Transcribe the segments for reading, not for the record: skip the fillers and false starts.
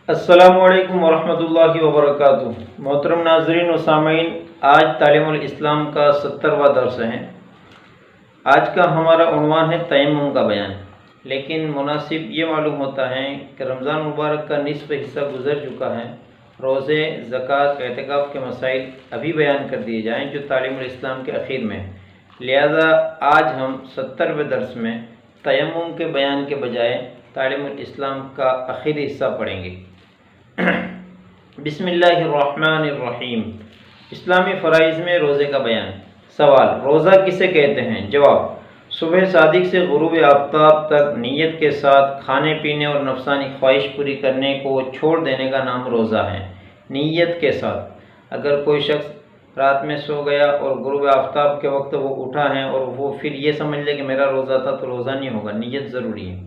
السلام علیکم ورحمۃ اللہ وبرکاتہ۔ محترم ناظرین و سامعین، آج تعلیم الاسلام کا 70واں درس ہے۔ آج کا ہمارا عنوان ہے تیمم کا بیان، لیکن مناسب یہ معلوم ہوتا ہے کہ رمضان مبارک کا نصف حصہ گزر چکا ہے۔ روزے، زکوٰۃ، اعتکاف کے مسائل ابھی بیان کر دیے جائیں جو تعلیم الاسلام کے اخیر میں ہیں۔ لہذا آج ہم 70ویں درس میں تیمم کے بیان کے بجائے تعلیم الاسلام کا آخری حصہ پڑھیں گے۔ بسم اللہ الرحمن الرحیم۔ اسلامی فرائض میں روزے کا بیان۔ سوال: روزہ کسے کہتے ہیں؟ جواب: صبح صادق سے غروب آفتاب تک نیت کے ساتھ کھانے پینے اور نفسانی خواہش پوری کرنے کو چھوڑ دینے کا نام روزہ ہے۔ نیت کے ساتھ، اگر کوئی شخص رات میں سو گیا اور غروب آفتاب کے وقت وہ اٹھا ہے اور وہ پھر یہ سمجھ لے کہ میرا روزہ تھا تو روزہ نہیں ہوگا، نیت ضروری ہے۔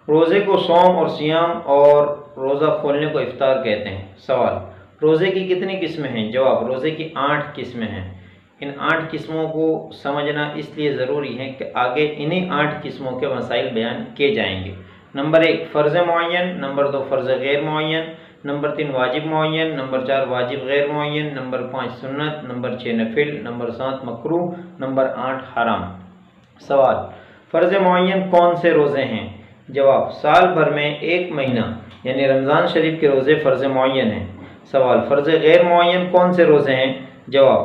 روزے کو صوم اور صیام اور روزہ کھولنے کو افطار کہتے ہیں۔ سوال: روزے کی کتنی قسمیں ہیں؟ جواب: روزے کی 8 قسمیں ہیں۔ ان 8 قسموں کو سمجھنا اس لیے ضروری ہے کہ آگے انہی 8 قسموں کے مسائل بیان کیے جائیں گے۔ نمبر 1 فرض معین، نمبر 2 فرض غیر معین، نمبر 3 واجب معین، نمبر 4 واجب غیر معین، نمبر 5 سنت، نمبر 6 نفل، نمبر 7 مکروہ، نمبر 8 حرام۔ سوال: فرض معین کون سے روزے ہیں؟ جواب: سال بھر میں ایک مہینہ یعنی رمضان شریف کے روزے فرض معین ہیں۔ سوال: فرض غیر معین کون سے روزے ہیں؟ جواب: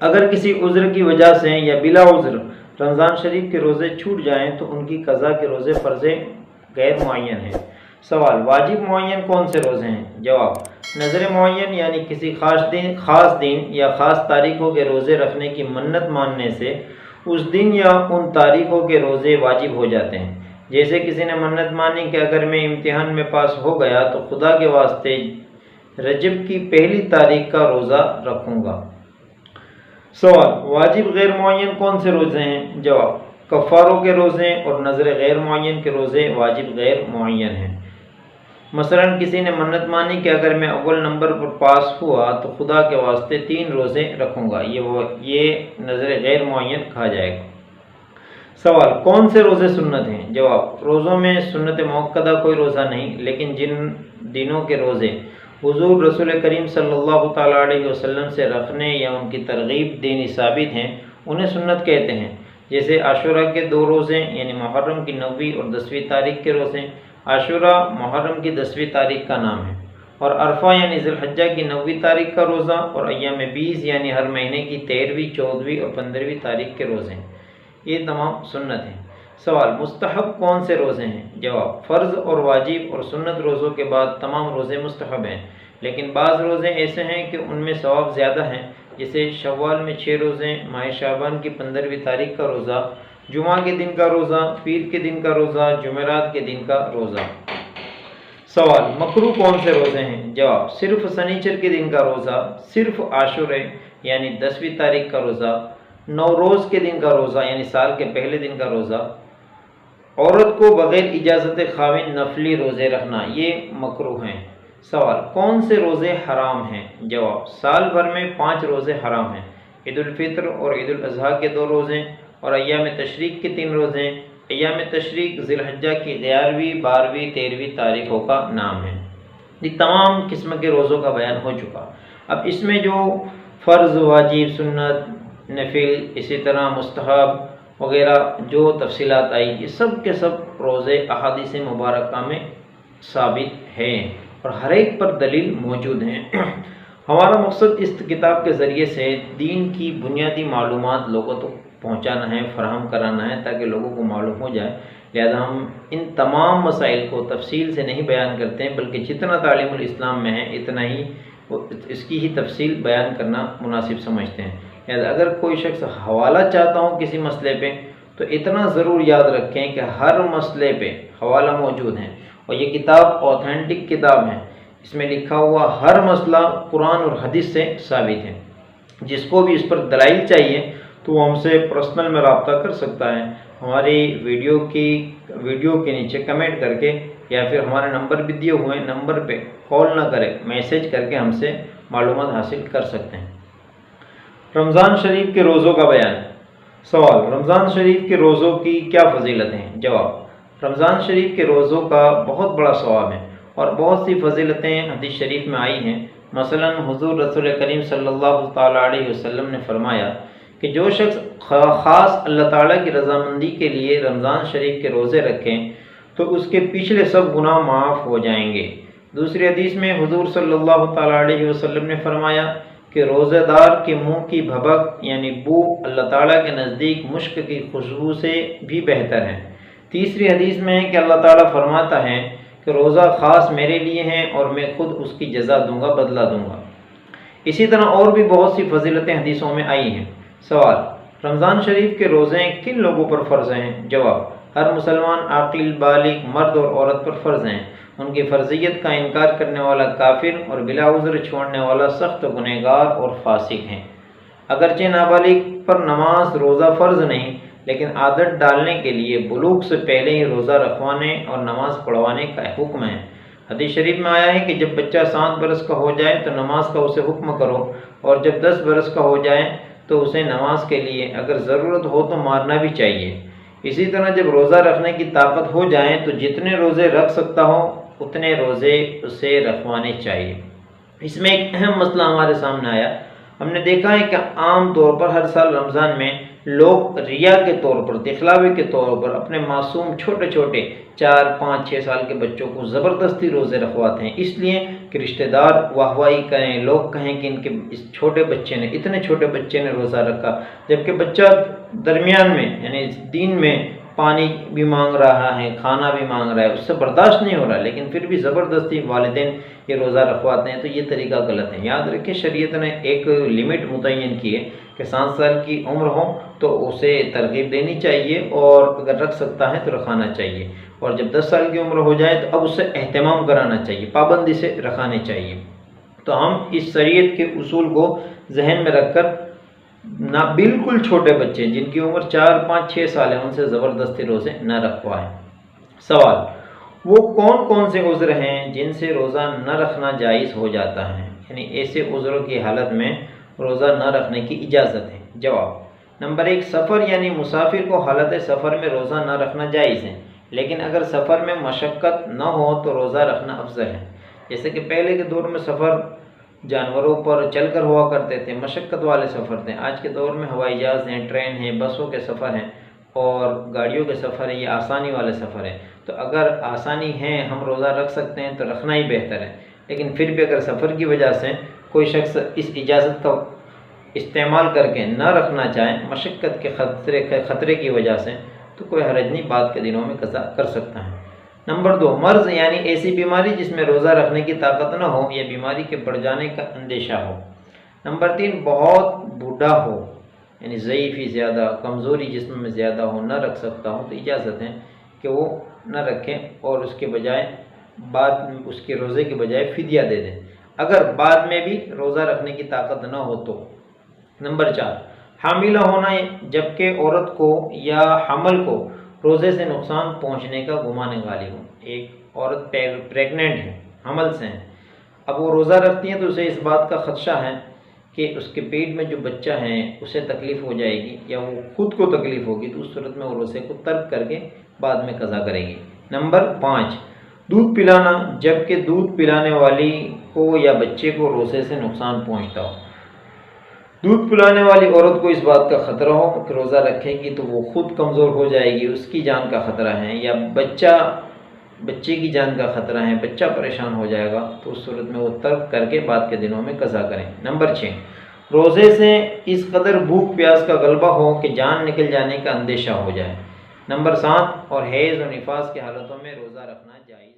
اگر کسی عذر کی وجہ سے یا بلا عذر رمضان شریف کے روزے چھوٹ جائیں تو ان کی قضا کے روزے فرض غیر معین ہیں۔ سوال: واجب معین کون سے روزے ہیں؟ جواب: نظر معین یعنی کسی خاص دن یا خاص تاریخوں کے روزے رکھنے کی منت ماننے سے اس دن یا ان تاریخوں کے روزے واجب ہو جاتے ہیں۔ جیسے کسی نے منت مانی کہ اگر میں امتحان میں پاس ہو گیا تو خدا کے واسطے رجب کی پہلی تاریخ کا روزہ رکھوں گا۔ سوال: واجب غیر معین کون سے روزے ہیں؟ جواب: کفاروں کے روزے اور نظر غیر معین کے روزے واجب غیر معین ہیں۔ مثلا کسی نے منت مانی کہ اگر میں اول نمبر پر پاس ہوا تو خدا کے واسطے 3 روزے رکھوں گا، یہ نظر غیر معین کہا جائے گا۔ سوال: کون سے روزے سنت ہیں؟ جواب: روزوں میں سنت موقدہ کوئی روزہ نہیں، لیکن جن دنوں کے روزے حضور رسول کریم صلی اللہ تعالیٰ علیہ وسلم سے رکھنے یا ان کی ترغیب دینی ثابت ہیں انہیں سنت کہتے ہیں۔ جیسے عاشورہ کے 2 روزے یعنی محرم کی 9ویں اور 10ویں تاریخ کے روزے۔ عاشورہ محرم کی 10ویں تاریخ کا نام ہے، اور عرفہ یعنی ذی الحجہ کی 9ویں تاریخ کا روزہ، اور ایام 20 یعنی ہر مہینے کی 13ویں، 14ویں اور 15ویں تاریخ کے روزے ہیں۔ یہ تمام سنت ہیں۔ سوال: مستحب کون سے روزے ہیں؟ جواب: فرض اور واجب اور سنت روزوں کے بعد تمام روزے مستحب ہیں، لیکن بعض روزے ایسے ہیں کہ ان میں ثواب زیادہ ہیں، جیسے شوال میں 6 روزے، ماہ شعبان کی 15ویں تاریخ کا روزہ، جمعہ کے دن کا روزہ، پیر کے دن کا روزہ، جمعرات کے دن کا روزہ۔ سوال: مکروہ کون سے روزے ہیں؟ جواب: صرف سنیچر کے دن کا روزہ، صرف عاشورے یعنی 10ویں تاریخ کا روزہ، نوروز کے دن کا روزہ یعنی سال کے پہلے دن کا روزہ، عورت کو بغیر اجازت خاوند نفلی روزے رکھنا، یہ مکروہ ہیں۔ سوال: کون سے روزے حرام ہیں؟ جواب: سال بھر میں 5 روزے حرام ہیں۔ عید الفطر اور عید الاضحیٰ کے 2 روزے اور ایام تشریق کے 3 روزے۔ ایام تشریق ذی الحجہ کی 11ویں، 12ویں، 13ویں تاریخوں کا نام ہے۔ یہ تمام قسم کے روزوں کا بیان ہو چکا۔ اب اس میں جو فرض، واجب، سنت، نفل، اسی طرح مستحب وغیرہ جو تفصیلات آئی، یہ سب کے سب روزے احادیث مبارکہ میں ثابت ہیں اور ہر ایک پر دلیل موجود ہیں۔ ہمارا مقصد اس کتاب کے ذریعے سے دین کی بنیادی معلومات لوگوں تک پہنچانا ہے، فراہم کرانا ہے، تاکہ لوگوں کو معلوم ہو جائے۔ لہذا ہم ان تمام مسائل کو تفصیل سے نہیں بیان کرتے ہیں، بلکہ جتنا تعلیم الاسلام میں ہے اتنا ہی اس کی ہی تفصیل بیان کرنا مناسب سمجھتے ہیں۔ لہذا اگر کوئی شخص حوالہ چاہتا ہوں کسی مسئلے پہ تو اتنا ضرور یاد رکھیں کہ ہر مسئلے پہ حوالہ موجود ہیں، اور یہ کتاب اوتھینٹک کتاب ہے۔ اس میں لکھا ہوا ہر مسئلہ قرآن اور حدیث سے ثابت ہے۔ جس کو بھی اس پر دلائل چاہیے تو وہ ہم سے پرسنل میں رابطہ کر سکتا ہے، ہماری ویڈیو کے نیچے کمنٹ کر کے، یا پھر ہمارے نمبر بھی دیے ہوئے نمبر پہ کال نہ کرے، میسج کر کے ہم سے معلومات حاصل کر سکتے ہیں۔ رمضان شریف کے روزوں کا بیان۔ سوال: رمضان شریف کے روزوں کی کیا فضیلت ہیں؟ جواب: رمضان شریف کے روزوں کا بہت بڑا ثواب ہے اور بہت سی فضیلتیں حدیث شریف میں آئی ہیں۔ مثلا حضور رسول کریم صلی اللہ تعالیٰ علیہ وسلم نے فرمایا کہ جو شخص خاص اللہ تعالیٰ کی رضامندی کے لیے رمضان شریف کے روزے رکھیں تو اس کے پچھلے سب گناہ معاف ہو جائیں گے۔ دوسری حدیث میں حضور صلی اللہ تعالیٰ علیہ وسلم نے فرمایا کہ روزہ دار کے منہ کی بھبک یعنی بو اللہ تعالیٰ کے نزدیک مشک کی خوشبو سے بھی بہتر ہے۔ تیسری حدیث میں ہے کہ اللہ تعالیٰ فرماتا ہے کہ روزہ خاص میرے لیے ہیں اور میں خود اس کی جزا دوں گا، بدلہ دوں گا۔ اسی طرح اور بھی بہت سی فضیلتیں حدیثوں میں آئی ہیں۔ سوال: رمضان شریف کے روزے کن لوگوں پر فرض ہیں؟ جواب: ہر مسلمان عاقل بالغ مرد اور عورت پر فرض ہیں۔ ان کی فرضیت کا انکار کرنے والا کافر اور بلا عذر چھوڑنے والا سخت گنہگار اور فاسق ہیں۔ اگرچہ نابالغ پر نماز روزہ فرض نہیں، لیکن عادت ڈالنے کے لیے بلوغ سے پہلے ہی روزہ رکھوانے اور نماز پڑھوانے کا حکم ہے۔ حدیث شریف میں آیا ہے کہ جب بچہ 7 برس کا ہو جائے تو نماز کا اسے حکم کرو، اور جب 10 برس کا ہو جائے تو اسے نماز کے لیے اگر ضرورت ہو تو مارنا بھی چاہیے۔ اسی طرح جب روزہ رکھنے کی طاقت ہو جائے تو جتنے روزے رکھ سکتا ہو اتنے روزے اسے رکھوانے چاہیے۔ اس میں ایک اہم مسئلہ ہمارے سامنے آیا۔ ہم نے دیکھا ہے کہ عام طور پر ہر سال رمضان میں لوگ ریا کے طور پر، دکھلاوے کے طور پر اپنے معصوم چھوٹے چھوٹے 4 5 6 سال کے بچوں کو زبردستی روزے رکھواتے ہیں، اس لیے کہ رشتہ دار واہواہی کریں، لوگ کہیں کہ ان کے اس چھوٹے بچے نے، اتنے چھوٹے بچے نے روزہ رکھا، جبکہ بچہ درمیان میں یعنی دین میں پانی بھی مانگ رہا ہے، کھانا بھی مانگ رہا ہے، اس سے برداشت نہیں ہو رہا، لیکن پھر بھی زبردستی والدین یہ روزہ رکھواتے ہیں، تو یہ طریقہ غلط ہے۔ یاد رکھیں شریعت نے ایک لمٹ متعین کی ہے کہ 7 سال کی عمر ہو تو اسے ترغیب دینی چاہیے، اور اگر رکھ سکتا ہے تو رکھانا چاہیے، اور جب 10 سال کی عمر ہو جائے تو اب اسے اہتمام کرانا چاہیے، پابندی سے رکھانے چاہیے۔ تو ہم اس شریعت کے اصول کو ذہن میں رکھ کر نہ بالکل چھوٹے بچے جن کی عمر 4 5 6 سال ہے ان سے زبردستی روزے نہ رکھوائیں۔ سوال: وہ کون کون سے عذر ہیں جن سے روزہ نہ رکھنا جائز ہو جاتا ہے؟ یعنی ایسے عذروں کی حالت میں روزہ نہ رکھنے کی اجازت ہے۔ جواب: نمبر 1، سفر یعنی مسافر کو حالت سفر میں روزہ نہ رکھنا جائز ہے، لیکن اگر سفر میں مشقت نہ ہو تو روزہ رکھنا افضل ہے۔ جیسے کہ پہلے کے دور میں سفر جانوروں پر چل کر ہوا کرتے تھے، مشقت والے سفر تھے۔ آج کے دور میں ہوائی جہاز ہیں، ٹرین ہیں، بسوں کے سفر ہیں اور گاڑیوں کے سفر ہیں، یہ آسانی والے سفر ہیں۔ تو اگر آسانی ہے ہم روزہ رکھ سکتے ہیں تو رکھنا ہی بہتر ہے، لیکن پھر بھی اگر سفر کی وجہ سے کوئی شخص اس اجازت کا استعمال کر کے نہ رکھنا چاہیں مشقت کے خطرے کی وجہ سے، تو کوئی حرج نہیں، بعد کے دنوں میں قضا کر سکتا ہے۔ نمبر 2، مرض یعنی ایسی بیماری جس میں روزہ رکھنے کی طاقت نہ ہو یا بیماری کے بڑھ جانے کا اندیشہ ہو۔ نمبر 3، بہت بوڑھا ہو یعنی ضعیفی زیادہ، کمزوری جسم میں زیادہ ہو، نہ رکھ سکتا ہو، تو اجازت ہے کہ وہ نہ رکھیں اور اس کے بجائے اس کے روزے کے بجائے فدیہ دے دیں اگر بعد میں بھی روزہ رکھنے کی طاقت نہ ہو تو۔ نمبر 4، حاملہ ہونا جبکہ عورت کو یا حمل کو روزے سے نقصان پہنچنے کا گمان غالب ہو۔ ایک عورت پریگننٹ ہے، حمل سے ہے، اب وہ روزہ رکھتی ہے تو اسے اس بات کا خدشہ ہے کہ اس کے پیٹ میں جو بچہ ہے اسے تکلیف ہو جائے گی یا وہ خود کو تکلیف ہوگی، تو اس صورت میں وہ روزے کو ترک کر کے بعد میں قضا کرے گی۔ نمبر 5، دودھ پلانا جبکہ دودھ پلانے والی کو یا بچے کو روزے سے نقصان پہنچتا ہو۔ دودھ پلانے والی عورت کو اس بات کا خطرہ ہو کہ روزہ رکھے گی تو وہ خود کمزور ہو جائے گی، اس کی جان کا خطرہ ہے، یا بچے کی جان کا خطرہ ہے، بچہ پریشان ہو جائے گا، تو اس صورت میں وہ ترک کر کے بعد کے دنوں میں قضا کریں۔ نمبر 6، روزے سے اس قدر بھوک پیاس کا غلبہ ہو کہ جان نکل جانے کا اندیشہ ہو جائے۔ نمبر 7، اور حیض و نفاس کی حالتوں میں روزہ رکھنا جائز